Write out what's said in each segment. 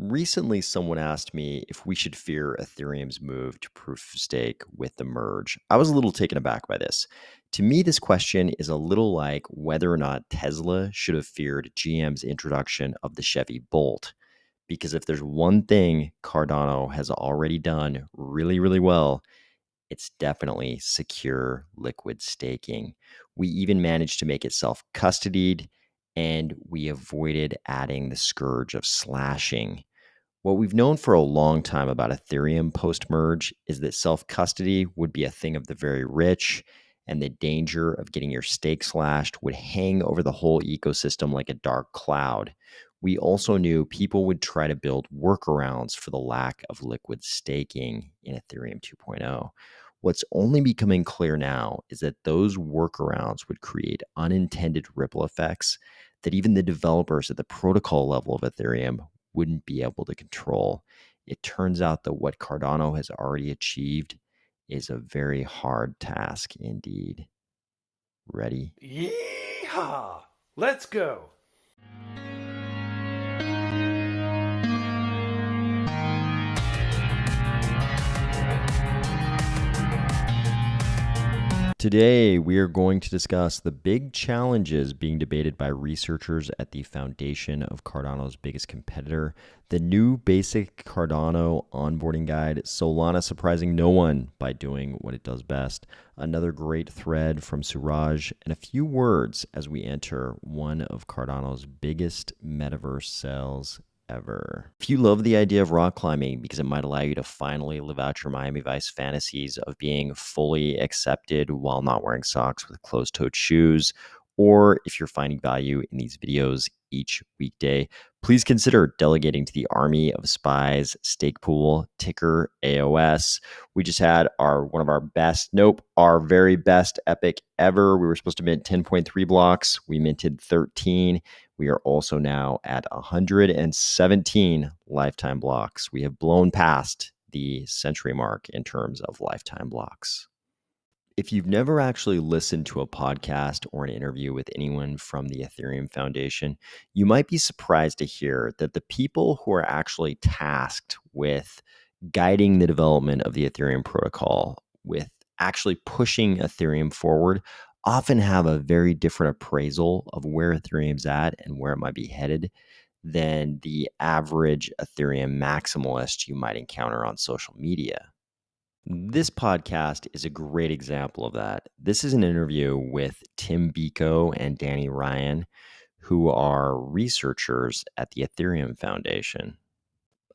Recently, someone asked me if we should fear Ethereum's move to proof of stake with the merge. I was a little taken aback by this. To me, this question is a little like whether or not Tesla should have feared GM's introduction of the Chevy Bolt. Because if there's one thing Cardano has already done really, really well, it's definitely secure liquid staking. We even managed to make it self custodied, and we avoided adding the scourge of slashing. What we've known for a long time about Ethereum post merge is that self custody would be a thing of the very rich, and the danger of getting your stake slashed would hang over the whole ecosystem like a dark cloud. We also knew people would try to build workarounds for the lack of liquid staking in Ethereum 2.0. What's only becoming clear now is that those workarounds would create unintended ripple effects that even the developers at the protocol level of Ethereum wouldn't be able to control. It turns out that what Cardano has already achieved is a very hard task indeed. Ready? Yeehaw! Let's go! Today, we are going to discuss the big challenges being debated by researchers at the foundation of Cardano's biggest competitor, the new basic Cardano onboarding guide, Solana surprising no one by doing what it does best, another great thread from Sooraj, and a few words as we enter one of Cardano's biggest metaverse sales ever. If you love the idea of rock climbing because it might allow you to finally live out your Miami Vice fantasies of being fully accepted while not wearing socks with closed-toed shoes, or if you're finding value in these videos each weekday, please consider delegating to the army of Spies stake pool, ticker AOS. We just had our very best epic ever. We were supposed to mint 10.3 blocks. We minted 13. We are also now at 117 lifetime blocks. We have blown past the century mark in terms of lifetime blocks. If you've never actually listened to a podcast or an interview with anyone from the Ethereum Foundation, you might be surprised to hear that the people who are actually tasked with guiding the development of the Ethereum protocol, with actually pushing Ethereum forward, often have a very different appraisal of where Ethereum's at and where it might be headed than the average Ethereum maximalist you might encounter on social media. This podcast is a great example of that. This is an interview with Tim Biko and Danny Ryan, who are researchers at the Ethereum Foundation.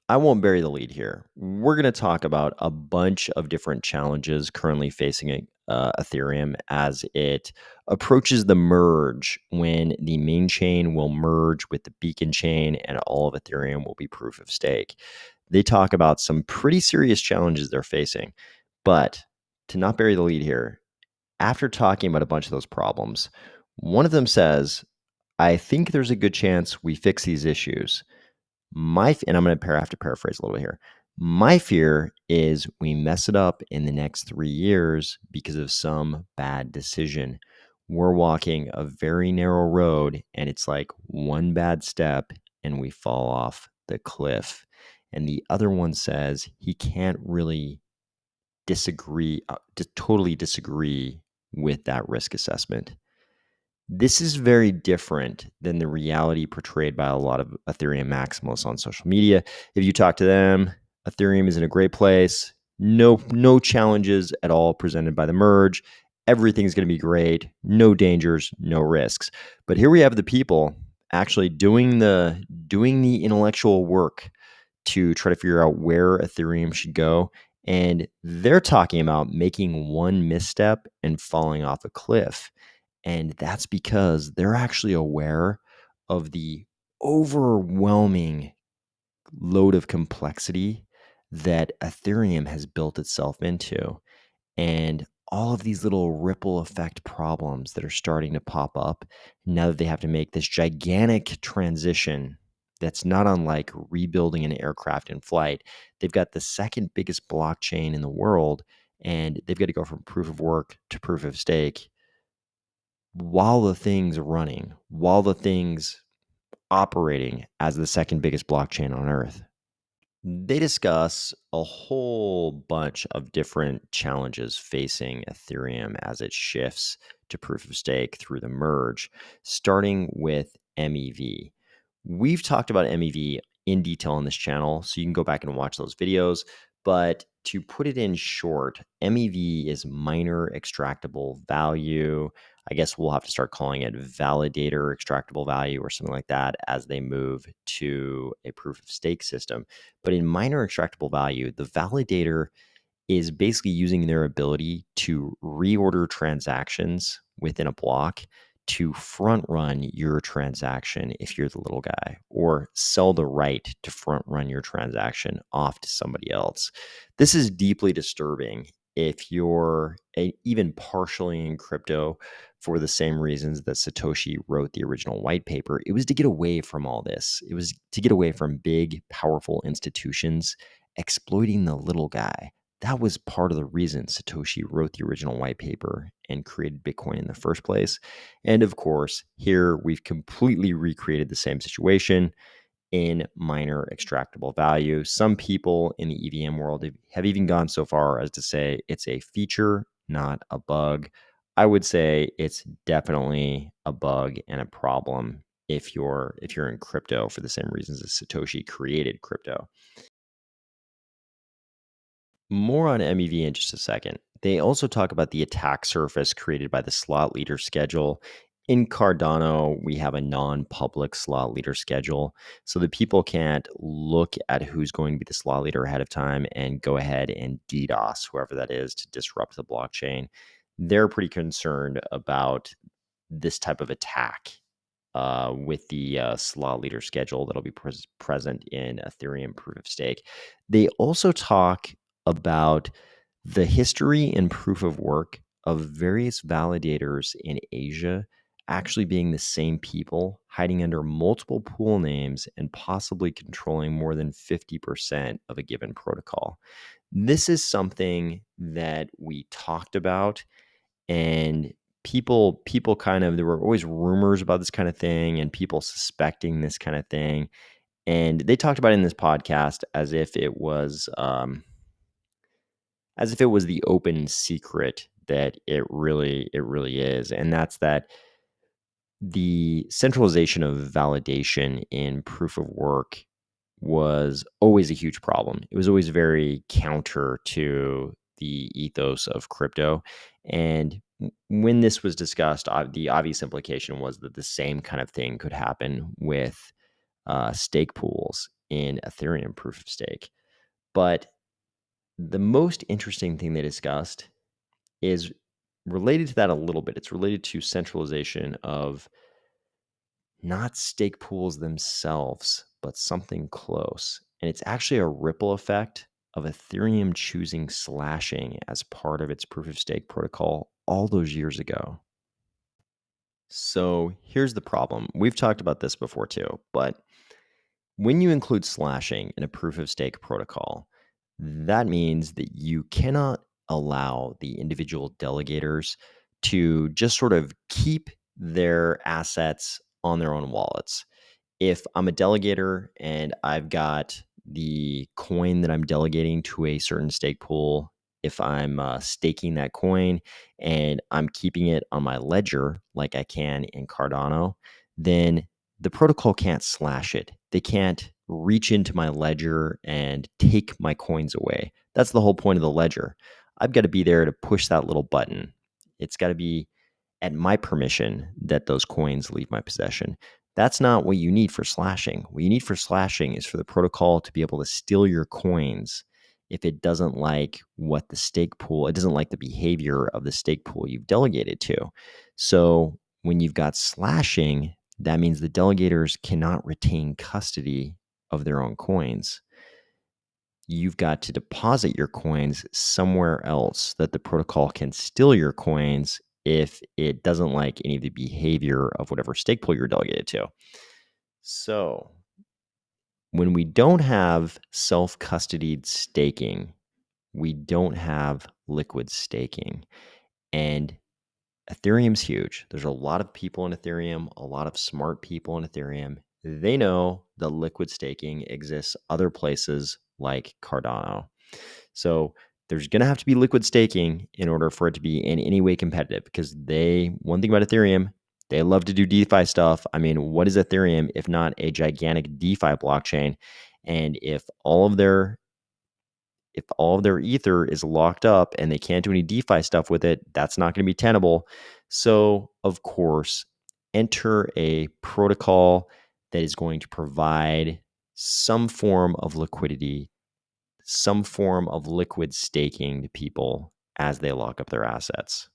I won't bury the lead here. We're going to talk about a bunch of different challenges currently facing Ethereum as it approaches the merge, when the main chain will merge with the beacon chain and all of Ethereum will be proof of stake. They talk about some pretty serious challenges they're facing. But to not bury the lead here, after talking about a bunch of those problems, one of them says, I think there's a good chance we fix these issues. And I'm going to have to paraphrase a little bit here. My fear is we mess it up in the next 3 years because of some bad decision. We're walking a very narrow road, and it's like one bad step and we fall off the cliff. And the other one says he can't really totally disagree with that risk assessment. This is very different than the reality portrayed by a lot of Ethereum maximalists on social media. If you talk to them, Ethereum is in a great place. No challenges at all presented by the merge. Everything's going to be great. No dangers, no risks. But here we have the people actually doing the intellectual work to try to figure out where Ethereum should go. And they're talking about making one misstep and falling off a cliff. And that's because they're actually aware of the overwhelming load of complexity that Ethereum has built itself into. And all of these little ripple effect problems that are starting to pop up now that they have to make this gigantic transition that's not unlike rebuilding an aircraft in flight. They've got the second biggest blockchain in the world, and they've got to go from proof of work to proof of stake while the thing's running, while the thing's operating as the second biggest blockchain on Earth. They discuss a whole bunch of different challenges facing Ethereum as it shifts to proof of stake through the merge, starting with MEV. We've talked about MEV in detail on this channel, so you can go back and watch those videos. But to put it in short, MEV is miner extractable value. I guess we'll have to start calling it validator extractable value or something like that as they move to a proof of stake system. But in miner extractable value, the validator is basically using their ability to reorder transactions within a block to front run your transaction if you're the little guy, or sell the right to front run your transaction off to somebody else. This is deeply disturbing if you're even partially in crypto for the same reasons that Satoshi wrote the original white paper. It was to get away from all this. It was to get away from big, powerful institutions exploiting the little guy. That was part of the reason Satoshi wrote the original white paper and created Bitcoin in the first place. And of course, here we've completely recreated the same situation in miner extractable value. Some people in the EVM world have even gone so far as to say it's a feature, not a bug. I would say it's definitely a bug and a problem if you're in crypto for the same reasons as Satoshi created crypto. More on MEV in just a second. They also talk about the attack surface created by the slot leader schedule. In Cardano, we have a non-public slot leader schedule, so that people can't look at who's going to be the slot leader ahead of time and go ahead and DDoS whoever that is to disrupt the blockchain. They're pretty concerned about this type of attack with the slot leader schedule that'll be present in Ethereum proof of stake. They also talk about the history and proof of work of various validators in Asia actually being the same people, hiding under multiple pool names and possibly controlling more than 50% of a given protocol. This is something that we talked about, and people kind of, there were always rumors about this kind of thing and people suspecting this kind of thing, and they talked about it in this podcast as if it was the open secret that it really is. And that's that the centralization of validation in proof of work was always a huge problem. It was always very counter to the ethos of crypto. And when this was discussed, the obvious implication was that the same kind of thing could happen with stake pools in Ethereum proof of stake. But the most interesting thing they discussed is related to that a little bit. It's related to centralization of not stake pools themselves, but something close. And it's actually a ripple effect of Ethereum choosing slashing as part of its proof of stake protocol all those years ago. So here's the problem. We've talked about this before too, but when you include slashing in a proof of stake protocol, that means that you cannot allow the individual delegators to just sort of keep their assets on their own wallets. If I'm a delegator and I've got the coin that I'm delegating to a certain stake pool, if I'm staking that coin and I'm keeping it on my ledger like I can in Cardano, then the protocol can't slash it. They can't reach into my ledger and take my coins away. That's the whole point of the ledger. I've got to be there to push that little button. It's got to be at my permission that those coins leave my possession. That's not what you need for slashing. What you need for slashing is for the protocol to be able to steal your coins if it doesn't like what the stake pool, it doesn't like the behavior of the stake pool you've delegated to. So when you've got slashing, that means the delegators cannot retain custody of their own coins. You've got to deposit your coins somewhere else that the protocol can steal your coins if it doesn't like any of the behavior of whatever stake pool you're delegated to. So when we don't have self-custodied staking, we don't have liquid staking. And Ethereum's huge. There's a lot of people in Ethereum, a lot of smart people in Ethereum. They know that liquid staking exists other places like Cardano. So there's going to have to be liquid staking in order for it to be in any way competitive, because one thing about Ethereum, they love to do DeFi stuff. I mean, what is Ethereum if not a gigantic DeFi blockchain? And if all of their ether is locked up and they can't do any DeFi stuff with it, that's not going to be tenable. So, of course, enter a protocol that is going to provide some form of liquidity, some form of liquid staking to people as they lock up their assets.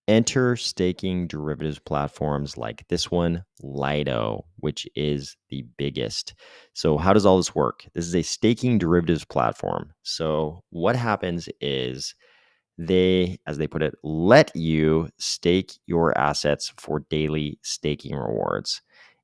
Enter staking derivatives platforms like this one, Lido, which is the biggest. So, how does all this work? This is a staking derivatives platform. So, what happens is they, as they put it, let you stake your assets for daily staking rewards.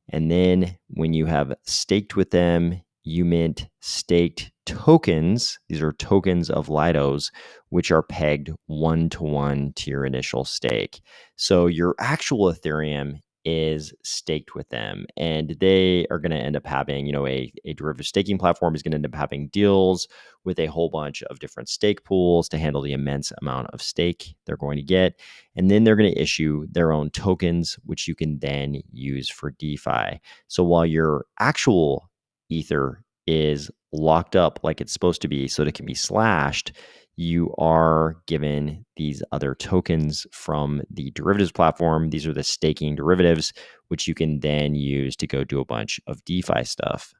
And then when you have staked with them, you mint staked tokens. These are tokens of Lidos, which are pegged 1-to-1 to your initial stake. So your actual Ethereum is staked with them, and they are going to end up having, a derivative staking platform is going to end up having deals with a whole bunch of different stake pools to handle the immense amount of stake they're going to get. And then they're going to issue their own tokens, which you can then use for DeFi. So while your actual Ether is locked up like it's supposed to be so that it can be slashed, you are given these other tokens from the derivatives platform. These are the staking derivatives, which you can then use to go do a bunch of DeFi stuff.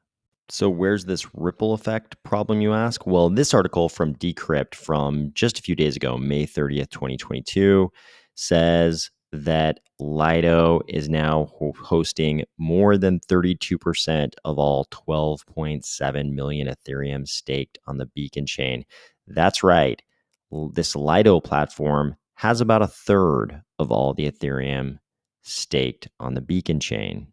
So where's this ripple effect problem, you ask? Well, this article from Decrypt from just a few days ago, May 30th, 2022, says that Lido is now hosting more than 32% of all 12.7 million Ethereum staked on the Beacon chain. That's right. This Lido platform has about a third of all the Ethereum staked on the Beacon chain.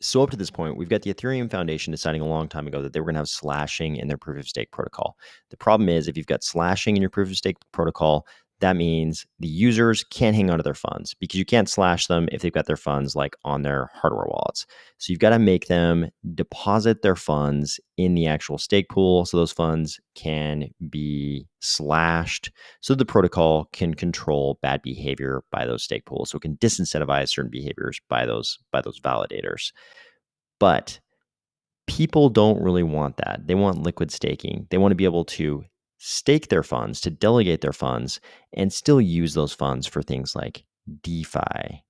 So up to this point, we've got the Ethereum Foundation deciding a long time ago that they were going to have slashing in their proof of stake protocol. The problem is, if you've got slashing in your proof of stake protocol, that means the users can't hang on to their funds, because you can't slash them if they've got their funds like on their hardware wallets. So you've got to make them deposit their funds in the actual stake pool so those funds can be slashed, so the protocol can control bad behavior by those stake pools, so it can disincentivize certain behaviors by those validators. But people don't really want that. They want liquid staking. They want to be able to stake their funds, to delegate their funds, and still use those funds for things like DeFi.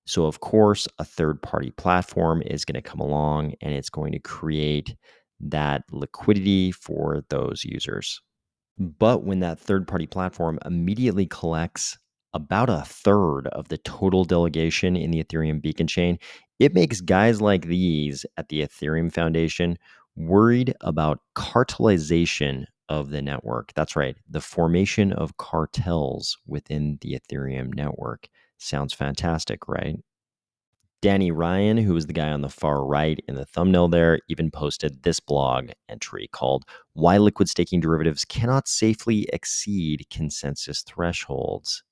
So, of course, a third-party platform is going to come along and it's going to create that liquidity for those users. But when that third-party platform immediately collects about a third of the total delegation in the Ethereum Beacon chain, it makes guys like these at the Ethereum Foundation worried about cartelization of the network. That's right, the formation of cartels within the Ethereum network. Sounds fantastic, right? Danny Ryan, who is the guy on the far right in the thumbnail there, even posted this blog entry called "Why Liquid Staking Derivatives Cannot Safely Exceed Consensus Thresholds."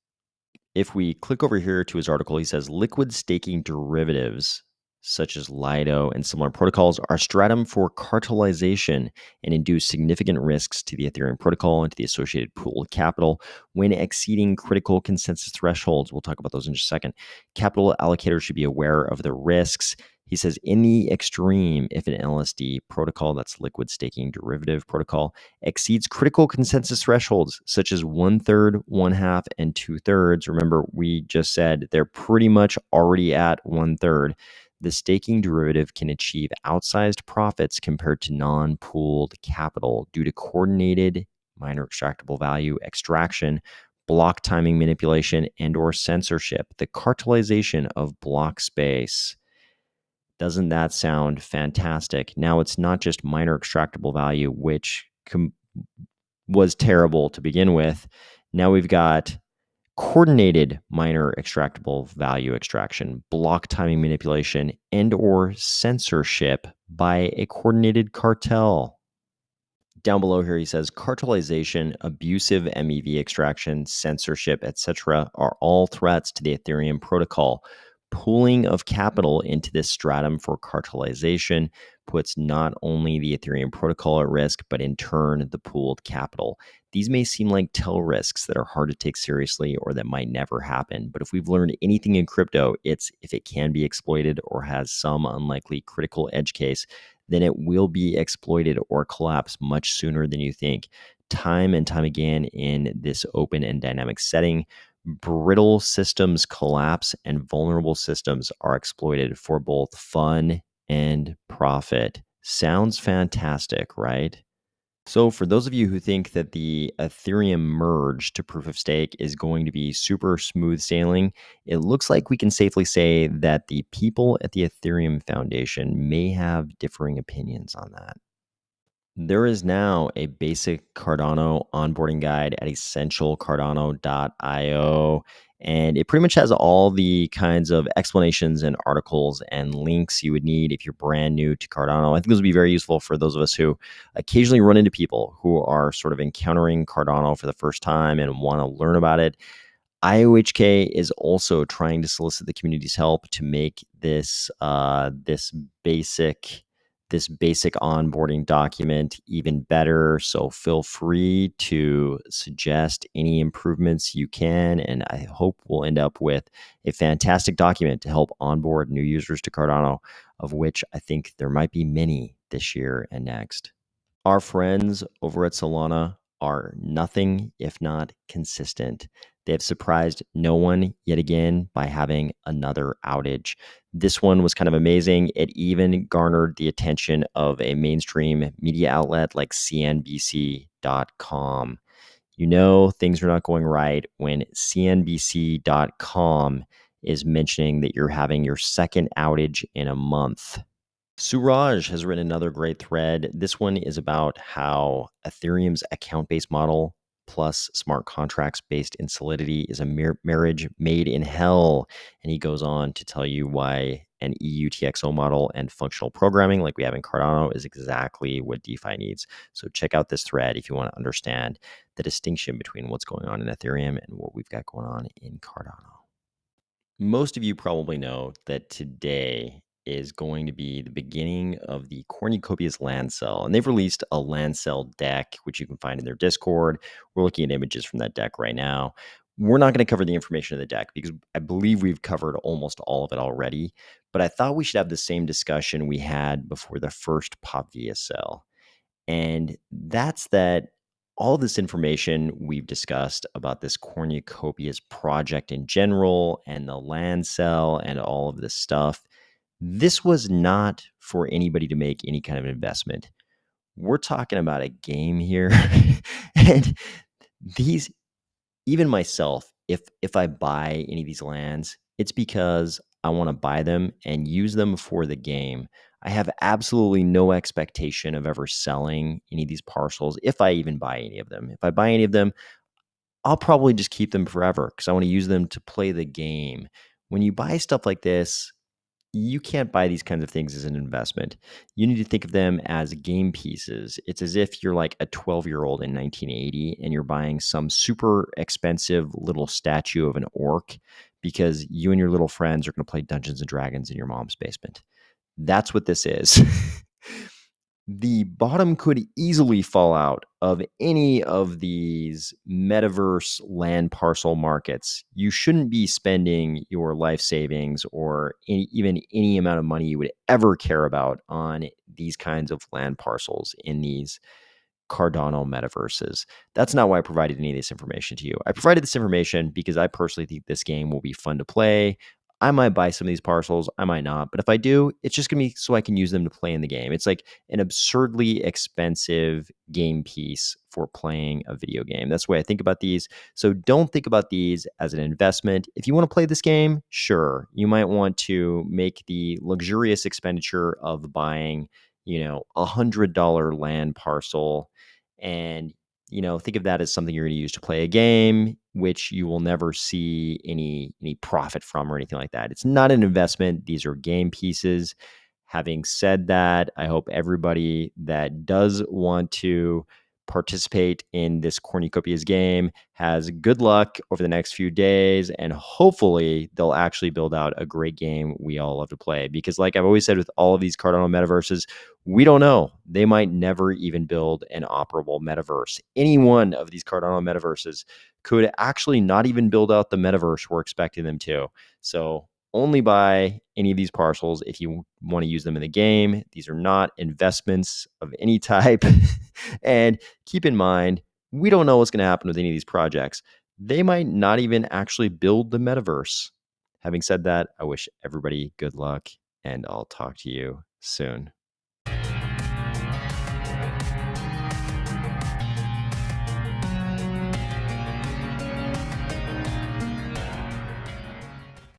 If we click over here to his article, he says liquid staking derivatives such as Lido and similar protocols are a stratum for cartelization and induce significant risks to the Ethereum protocol and to the associated pooled capital when exceeding critical consensus thresholds. We'll talk about those in just a second. Capital allocators should be aware of the risks. He says, in the extreme, if an LSD protocol, that's liquid staking derivative protocol, exceeds critical consensus thresholds, such as 1/3, 1/2, and 2/3. Remember, we just said they're pretty much already at 1/3. The staking derivative can achieve outsized profits compared to non-pooled capital due to coordinated minor extractable value extraction, block timing manipulation, and/or censorship, the cartelization of block space. Doesn't that sound fantastic? Now it's not just minor extractable value, which was terrible to begin with. Now we've got coordinated minor extractable value extraction, block timing manipulation, and/or censorship by a coordinated cartel. Down below here, he says cartelization, abusive MEV extraction, censorship, etc., are all threats to the Ethereum protocol. Pooling of capital into this stratum for cartelization puts not only the Ethereum protocol at risk, but in turn, the pooled capital. These may seem like tail risks that are hard to take seriously or that might never happen. But if we've learned anything in crypto, it's if it can be exploited or has some unlikely critical edge case, then it will be exploited or collapse much sooner than you think. Time and time again in this open and dynamic setting, brittle systems collapse and vulnerable systems are exploited for both fun and profit. Sounds fantastic, right? So, for those of you who think that the Ethereum merge to proof of stake is going to be super smooth sailing, it looks like we can safely say that the people at the Ethereum Foundation may have differing opinions on that. There is now a basic Cardano onboarding guide at essentialcardano.io, and it pretty much has all the kinds of explanations and articles and links you would need if you're brand new to Cardano. I think this will be very useful for those of us who occasionally run into people who are sort of encountering Cardano for the first time and want to learn about it. IOHK is also trying to solicit the community's help to make this basic onboarding document even better. So feel free to suggest any improvements you can, and I hope we'll end up with a fantastic document to help onboard new users to Cardano, of which I think there might be many this year and next. Our friends over at Solana are nothing if not consistent. They have surprised no one yet again by having another outage. This one was kind of amazing. It even garnered the attention of a mainstream media outlet like CNBC.com. You know things are not going right when CNBC.com is mentioning that you're having your second outage in a month. Sooraj has written another great thread. This one is about how Ethereum's account-based model plus smart contracts-based in Solidity is a marriage made in hell. And he goes on to tell you why an EUTXO model and functional programming like we have in Cardano is exactly what DeFi needs. So check out this thread if you want to understand the distinction between what's going on in Ethereum and what we've got going on in Cardano. Most of you probably know that today is going to be the beginning of the Cornucopia's land sale. And they've released a land sale deck, which you can find in their Discord. We're looking at images from that deck right now. We're not going to cover the information of the deck because I believe we've covered almost all of it already. But I thought we should have the same discussion we had before the first Pop Via sale. And that's that all this information we've discussed about this cornucopias project in general and the land sale and all of this stuff, this was not for anybody to make any kind of investment. We're talking about a game here. And these, even myself, if I buy any of these lands, it's because I want to buy them and use them for the game. I have absolutely no expectation of ever selling any of these parcels if I even buy any of them. If I buy any of them, I'll probably just keep them forever because I want to use them to play the game. When you buy stuff like this, you can't buy these kinds of things as an investment. You need to think of them as game pieces. It's as if you're like a 12-year-old in 1980 and you're buying some super expensive little statue of an orc because you and your little friends are going to play Dungeons and Dragons in your mom's basement. That's what this is. The bottom could easily fall out of any of these metaverse land parcel markets. You shouldn't be spending your life savings or even any amount of money you would ever care about on these kinds of land parcels in these Cardano metaverses. That's not why I provided any of this information to you. I provided this information because I personally think this game will be fun to play. I might buy some of these parcels, I might not, but if I do, it's just gonna be so I can use them to play in the game. It's like an absurdly expensive game piece for playing a video game. That's the way I think about these. So don't think about these as an investment. If you want to play this game, sure, you might want to make the luxurious expenditure of buying, $100 land parcel and think of that as something you're going to use to play a game, which you will never see any profit from or anything like that. It's not an investment. These are game pieces. Having said that, I hope everybody that does want to participate in this cornucopias game has good luck over the next few days, and hopefully they'll actually build out a great game we all love to play. Because like I've always said with all of these Cardano metaverses, we don't know. They might never even build an operable metaverse. Any one of these Cardano metaverses could actually not even build out the metaverse we're expecting them to. So only buy any of these parcels if you want to use them in the game. These are not investments of any type. And keep in mind, we don't know what's going to happen with any of these projects. They might not even actually build the metaverse. Having said that, I wish everybody good luck, and I'll talk to you soon.